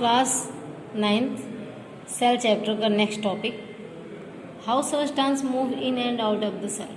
Class 9th cell chapter का next topic, how substance move in and out of the cell.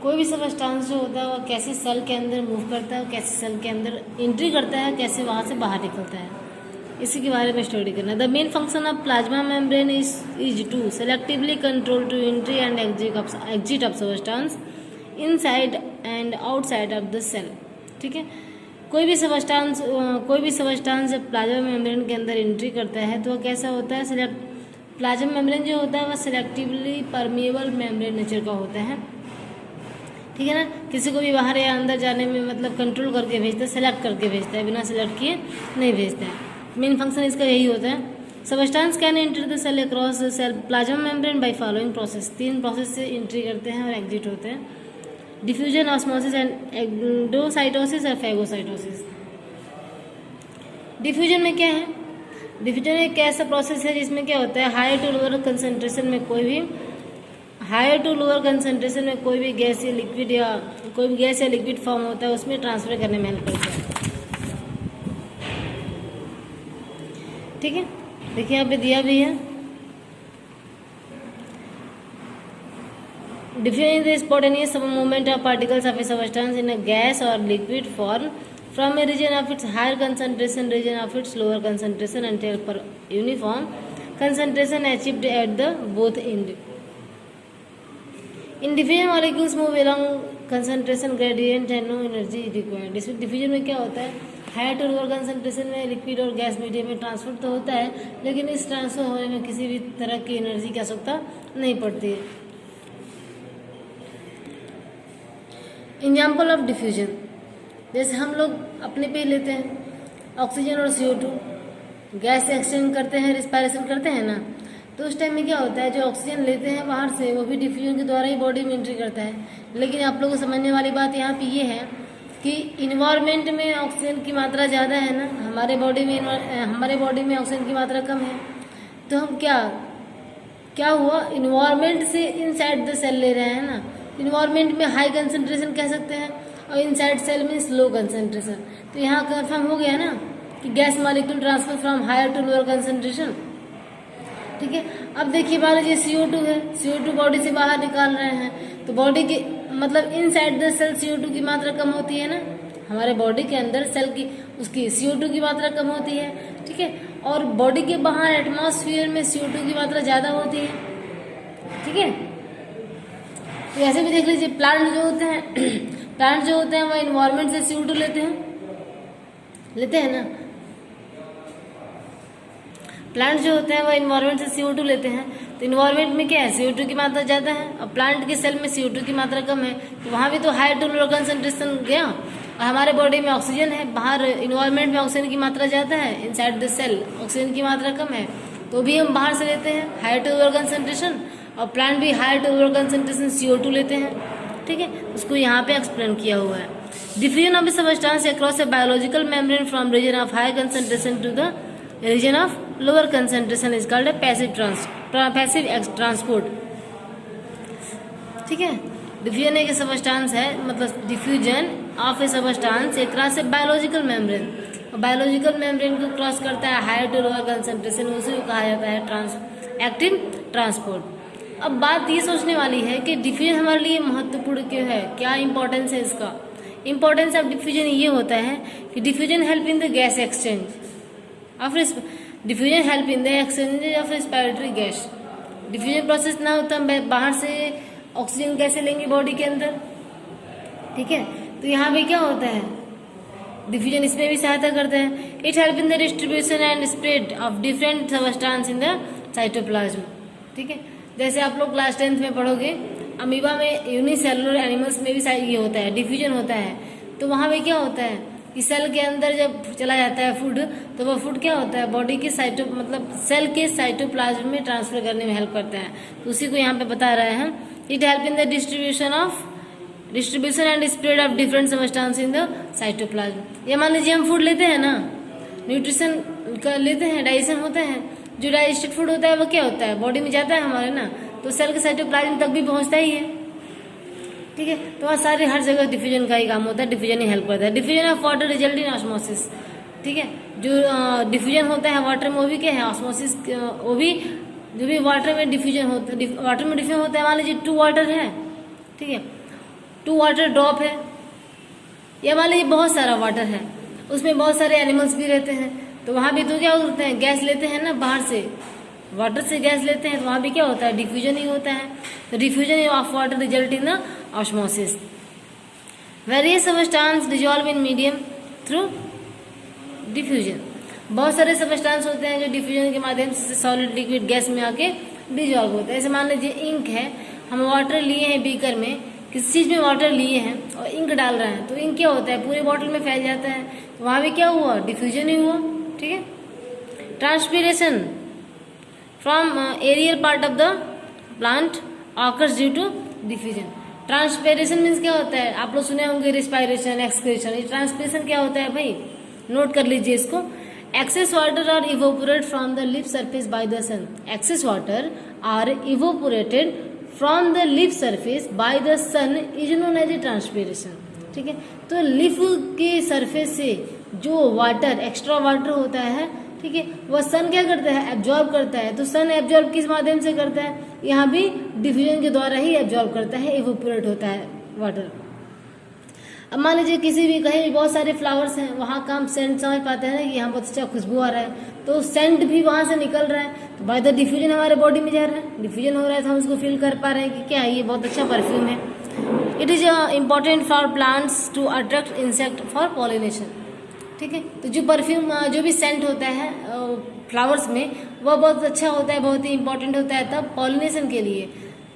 कोई भी substance जो होता है वो कैसे सेल के अंदर मूव करता है, कैसे सेल के अंदर एंट्री करता है, कैसे वहाँ से बाहर निकलता है, इसी के बारे में स्टडी करना है। The main function of plasma membrane is to selectively control to entry and exit of substance inside and outside of the cell. ठीक है, कोई भी सबस्टांस जब प्लाज्मा मेम्ब्रेन के अंदर एंट्री करता है तो कैसा होता है, प्लाज्मा मेम्ब्रेन जो होता है वह सेलेक्टिवली परमिएबल मेम्ब्रेन नेचर का होता है। ठीक है ना, किसी को भी बाहर या अंदर जाने में मतलब कंट्रोल करके भेजता है, सेलेक्ट करके भेजता है, बिना सेलेक्ट किए नहीं भेजता है। मेन फंक्शन इसका यही होता है। Substance can enter the cell across the cell plasma membrane by following process. 3 process से एंट्री करते हैं और एग्जिट होते हैं, डिफ्यूजन, ऑस्मोसिस एंड एंडोसाइटोसिस और फैगोसाइटोसिस। डिफ्यूजन में क्या है, डिफ्यूजन एक ऐसा प्रोसेस है जिसमें क्या होता है, हायर टू लोअर कंसंट्रेशन में कोई भी गैस या लिक्विड फॉर्म होता है उसमें ट्रांसफर करने में हेल्प करता है। ठीक है, देखिए यहाँ पे दिया भी है, diffusing the spontaneous movement of particles of a substance in a gas or liquid form from a region of its higher concentration region of its lower concentration until per uniform concentration achieved at the both end. In diffusion, molecules move along concentration gradient and no energy is required. Diffusion में क्या होता है, higher to lower concentration में liquid और gas medium में transfer तो होता है, लेकिन इस ट्रांसफर होने में किसी भी तरह की एनर्जी की आवश्यकता नहीं पड़ती है। एग्जाम्पल ऑफ डिफ्यूजन, जैसे हम लोग अपने पे लेते हैं ऑक्सीजन और CO2, गैस एक्सचेंज करते हैं, रिस्पायरेशन करते हैं ना, तो उस टाइम में क्या होता है, जो ऑक्सीजन लेते हैं बाहर से वो भी डिफ्यूजन के द्वारा ही बॉडी में एंट्री करता है। लेकिन आप लोगों को समझने वाली बात यहाँ पे ये है कि इन्वायरमेंट में ऑक्सीजन की मात्रा ज़्यादा है ना, हमारे बॉडी में ऑक्सीजन की मात्रा कम है, तो हम क्या हुआ, इन्वायरमेंट से इनसाइड द सेल ले रहे हैं ना। इन्वायरमेंट में हाई कंसंट्रेशन कह सकते हैं और इनसाइड सेल में लो कंसंट्रेशन। तो यहाँ कंफर्म हो गया ना कि gas molecule transfer from higher to lower concentration. ठीक है, अब देखिए मान लीजिए CO2 है, CO2 बॉडी से बाहर निकाल रहे हैं, तो बॉडी की मतलब इनसाइड द सेल CO2 की मात्रा कम होती है ना, हमारे बॉडी के अंदर सेल की उसकी CO2 की मात्रा कम होती है। ठीक है, और बॉडी के बाहर एटमॉस्फेयर में CO2 की मात्रा ज़्यादा होती है। ठीक है, तो ऐसे भी देख लीजिए, प्लांट जो होते हैं वो इन्वायरमेंट से CO2 लेते हैं ना, प्लांट जो होते हैं वो इन्वायरमेंट से CO2 लेते हैं। तो इन्वायरमेंट में क्या है, CO2 की मात्रा ज़्यादा है और प्लांट के सेल में CO2 की मात्रा कम है, तो वहाँ भी तो हायर टू लोअर कंसंट्रेशन गया। और हमारे बॉडी में ऑक्सीजन है, बाहर इन्वायरमेंट में ऑक्सीजन की मात्रा ज़्यादा है, इनसाइड द सेल ऑक्सीजन की मात्रा कम है, तो भी हम बाहर से लेते हैं हायर टू लोअर कंसंट्रेशन, और प्लांट भी higher to lower concentration CO2 लेते हैं। ठीक है, उसको यहाँ पे एक्सप्लेन किया हुआ है। Diffusion of the substance across a biological membrane from region of high concentration to the region of lower concentration is called passive transport. ठीक है, डिफ्यूजन एक सबस्टांस है, मतलब diffusion of a substance across a biological membrane, biological membrane को cross करता है higher to lower concentration, उसी को कहा जाता है एक्टिव ट्रांसपोर्ट। अब बात ये सोचने वाली है कि डिफ्यूजन हमारे लिए महत्वपूर्ण क्यों है, क्या इंपॉर्टेंस है इसका। इंपॉर्टेंस ऑफ डिफ्यूजन ये होता है कि diffusion help in the gas exchange of diffusion help in the exchange of respiratory gas. Diffusion process ना होता हम बाहर से ऑक्सीजन कैसे लेंगे बॉडी के अंदर। ठीक है, तो यहाँ पे क्या होता है, डिफ्यूजन इसमें भी सहायता करता है। It help in the distribution and spread of different substance in the cytoplasm. ठीक है, जैसे आप लोग क्लास 10th में पढ़ोगे, अमीबा में यूनिसेलुलर एनिमल्स में भी ये होता है, डिफ्यूजन होता है। तो वहाँ पे क्या होता है कि सेल के अंदर जब चला जाता है फूड, तो वो फूड क्या होता है, बॉडी के सेल के साइटोप्लाज्म में ट्रांसफर करने में हेल्प करता है। तो उसी को यहाँ पे बता रहे हैं, it help in the distribution and spread of different substance in the cytoplasm. ये मान लीजिए हम फूड लेते हैं ना, न्यूट्रिशन का लेते हैं, डाइजेशन होता है, जो डाइजेस्टेड फूड होता है वो क्या होता है, बॉडी में जाता है हमारे ना, तो सेल के साइटोप्लाज्म तक भी पहुंचता ही है। ठीक है, तो वहाँ सारे हर जगह डिफ्यूजन का ही काम होता है, डिफ्यूजन ही हेल्प करता है। Diffusion of water result in osmosis, ठीक है। जो डिफ्यूजन होता है वाटर में वो भी क्या है, ऑस्मोसिस, वो भी जो भी वाटर में डिफ्यूजन होता है, वाटर में डिफ्यूजन होता है, मान लीजिए 2 वाटर है, ठीक है, 2 वाटर ड्रॉप है, या मान लीजिए बहुत सारा वाटर है, उसमें बहुत सारे एनिमल्स भी रहते हैं, तो वहाँ भी तो क्या होता है, गैस लेते हैं ना बाहर से, वाटर से गैस लेते हैं, तो वहाँ भी क्या होता है, डिफ्यूजन ही होता है। तो diffusion of water result in the osmosis. Various substance dissolve in medium through diffusion. बहुत सारे सबस्टेंस होते हैं जो डिफ्यूजन के माध्यम से सॉलिड लिक्विड गैस में आके डिजॉल्व होता है। जैसे मान लीजिए इंक है, हम वाटर लिए हैं बीकर में, किसी चीज़ में वाटर लिए हैं और इंक डाल रहे हैं, तो इंक क्या होता है, पूरे बॉटल में फैल जाता है, तो वहाँ भी क्या हुआ, डिफ्यूजन ही हुआ, ठीक है। Transpiration from aerial part of the plant occurs due to diffusion. Transpiration means क्या होता है, आप लोग सुने होंगे रिस्पायरेशन, एक्सक्रीशन। ट्रांसपीरेशन क्या होता है भाई, नोट कर लीजिए इसको। Excess water are evaporated from the leaf surface by the sun. Excess water are evaporated from the leaf surface by the sun is known as a transpiration, ठीक है। तो लिप के सरफेस से जो वाटर, एक्स्ट्रा वाटर होता है, ठीक है, वह सन क्या करता है, एब्जॉर्ब करता है। तो सन एब्जॉर्ब किस माध्यम से करता है, यहाँ भी डिफ्यूजन के द्वारा ही एब्जॉर्ब करता है, इवोपोरेट होता है वाटर। अब मान लीजिए किसी भी कहीं भी बहुत सारे फ्लावर्स हैं, वहाँ का हम सेंट समझ पाते हैं ना कि यहाँ बहुत अच्छा खुशबू आ रहा है, तो सेंट भी वहाँ से निकल रहा है, तो बाय द डिफ्यूजन हमारे बॉडी में जा रहा है, डिफ्यूजन हो रहा है, तो हम उसको फील कर पा रहे हैं कि क्या है, ये बहुत अच्छा परफ्यूम है। It is important for plants to attract insect for pollination, ठीक है। तो जो परफ्यूम, जो भी सेंट होता है फ्लावर्स में, वह बहुत अच्छा होता है, बहुत ही इंपॉर्टेंट होता है तब पॉलिनेशन के लिए।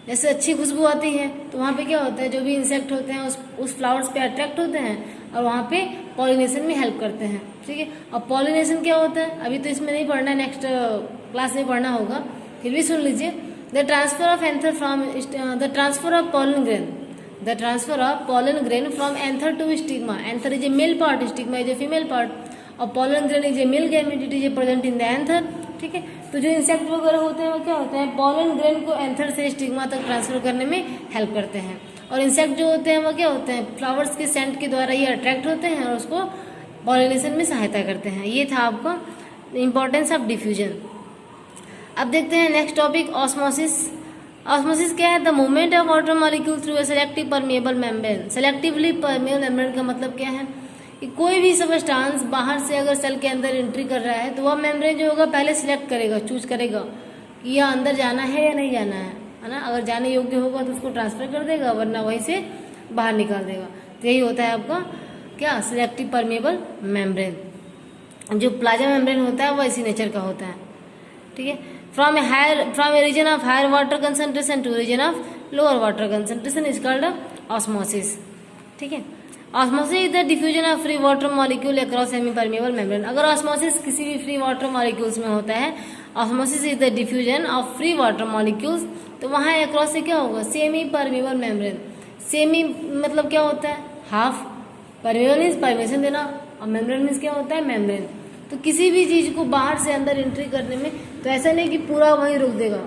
जैसे अच्छी खुशबू आती है तो वहाँ पे क्या होता है, जो भी इंसेक्ट होते हैं उस फ्लावर्स पे अट्रैक्ट होते हैं और वहाँ पे पॉलिनेशन में हेल्प करते हैं, ठीक है। और पॉलिनेशन क्या होता है, अभी तो इसमें नहीं पढ़ना है, नेक्स्ट क्लास में पढ़ना होगा, फिर भी सुन लीजिए। The transfer of anther from the transfer of pollen grain, the transfer of pollen grain from anther to stigma. Anther is a male part, stigma is a female part, और pollen grain is a male gamete, it is a present in the anther, ठीक है। तो जो insect वगैरह होते हैं वो क्या होते हैं, पॉलन ग्रेन को एंथर से स्टिग्मा तक ट्रांसफर करने में हेल्प करते हैं। और इंसेक्ट जो होते हैं वो क्या होते हैं, फ्लावर्स के सेंट के द्वारा ये अट्रैक्ट होते हैं और उसको पॉलिनेशन में सहायता करते हैं। ये था आपका इंपॉर्टेंस ऑफ डिफ्यूजन। अब देखते हैं नेक्स्ट टॉपिक, ऑस्मोसिस। ऑस्मोसिस क्या है, the movement of water molecule through a selective permeable membrane. Selectively permeable membrane का मतलब क्या है कि कोई भी सबस्टेंस बाहर से अगर सेल के अंदर एंट्री कर रहा है तो वह मेम्ब्रेन जो होगा पहले सिलेक्ट करेगा, चूज करेगा कि यह अंदर जाना है या नहीं जाना है ना। अगर जाने योग्य होगा तो उसको ट्रांसफर कर देगा, वरना वहीं से बाहर निकाल देगा। तो यही होता है आपका क्या, सिलेक्टिव परमेबल मेम्ब्रेन। जो प्लाज्मा मेम्ब्रेन होता है वह इसी नेचर का होता है, ठीक है। From a region of higher water concentration to region of lower water concentration is called osmosis, ठीक है। Osmosis is the diffusion of free water molecule across semi permeable membrane. अगर ऑस्मोसिस किसी भी फ्री वाटर मॉलिक्यूल्स में होता है, osmosis is the diffusion of free water molecules, तो वहाँ अक्रॉस से क्या होगा, सेमी परमेबल मेम्ब्रेन। सेमी मतलब क्या होता है, हाफ, परमेबल मीन्स परमिशन देना, और मेम्ब्रेन मीन्स क्या होता है, मेम्ब्रेन। तो किसी भी चीज को बाहर से अंदर एंट्री करने में, तो ऐसा नहीं कि पूरा वहीं रोक देगा,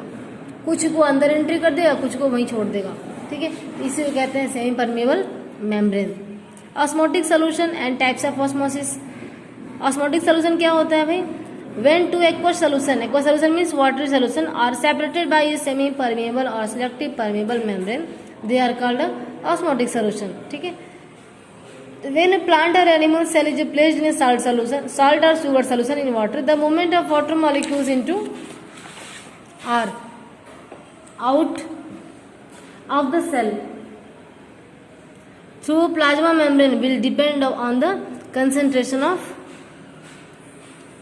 कुछ को अंदर एंट्री कर देगा, कुछ को वहीं छोड़ देगा, ठीक है। इसी को कहते हैं semi permeable membrane. Osmotic solution and types of osmosis. Osmotic solution क्या होता है भाई, when two aqua solution, aqua solution means water solution are separated by semi permeable और selective permeable membrane, they are called osmotic solution, ठीक है। When a plant or animal cell is placed in a salt solution, salt or sugar solution in water, the movement of water molecules into or out of the cell through plasma membrane will depend on the concentration of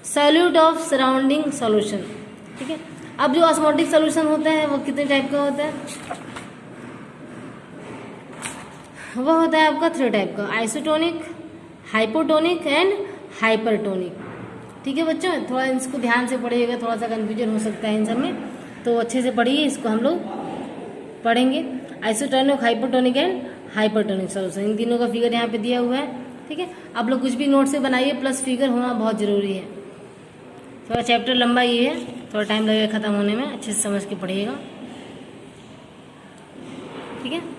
solute of surrounding solution, ठीक है। अब जो osmotic solution होता है वो कितने type का होता है, वह होता है आपका 3 टाइप का, आइसोटोनिक, हाइपोटोनिक एंड हाइपरटोनिक, ठीक है बच्चों। थोड़ा इसको ध्यान से पढ़िएगा, थोड़ा सा कंफ्यूजन हो सकता है इन सब में, तो अच्छे से पढ़िए, इसको हम लोग पढ़ेंगे। Isotonic, hypotonic and hypertonic solution, इन तीनों का फिगर यहाँ पे दिया हुआ है, ठीक है। आप लोग कुछ भी नोट से बनाइए, प्लस फिगर होना बहुत जरूरी है। थोड़ा चैप्टर लंबा ये है, थोड़ा टाइम लगेगा खत्म होने में, अच्छे से समझ के पढ़िएगा, ठीक है।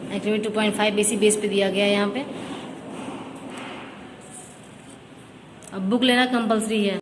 एक्टिविटी 2.5 बेसी बेस पे दिया गया है यहाँ पे। अब बुक लेना कंपलसरी है।